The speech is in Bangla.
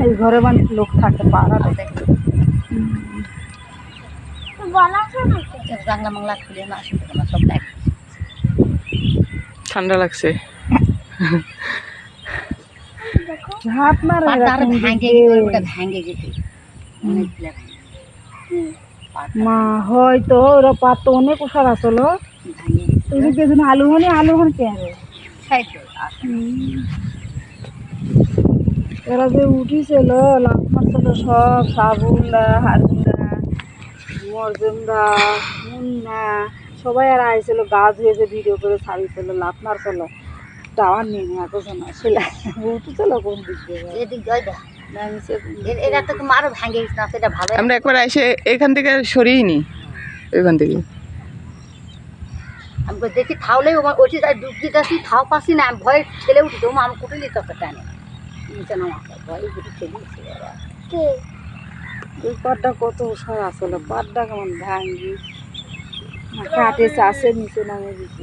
এই ঘরে মানে লোক থাকে পাড়া বাংলা বাংলা খুলে না আসতে না সব লাইট ঠান্ডা লাগছে ঝাঁপ মারে ভেঙে গেছে অনেকগুলো মা হয়তো ওরা পাত তো অনেক উষার আসলো ভেঙে গেছে তুমি আলু হন কে এরা যে উঠিছিল লাভ মারছিল সব সাবুনরা হারুনরা মরজুমরা মুন্না সবাই আর আইছিল গা ধুয়েছে ভিডিও করে ছাড়িয়েছিল লাভ মারছিল টাওয়ার নেমে এখন আসলে উঠেছিল কোন দিক দিয়ে এদিক যাই দা এরা তো মারও ভেঙে গেছে না সেটা ভালো আমরা একবার এসে এখান থেকে সরিয়ে নি ওইখান থেকে আমি দেখি থাওলেই ওইটি ডুব দিতেছি থাও পাচ্ছি না আমি ভয়ে ঠেলে উঠি তো আমি কুটে তো টানে নিচে নামা ভয়ে উঠে ঠেলে ওই পাটটা কত উষার আসলে পাটটা কেমন ভাঙ্গি কাটে চাষে নিচে নামে দিচ্ছি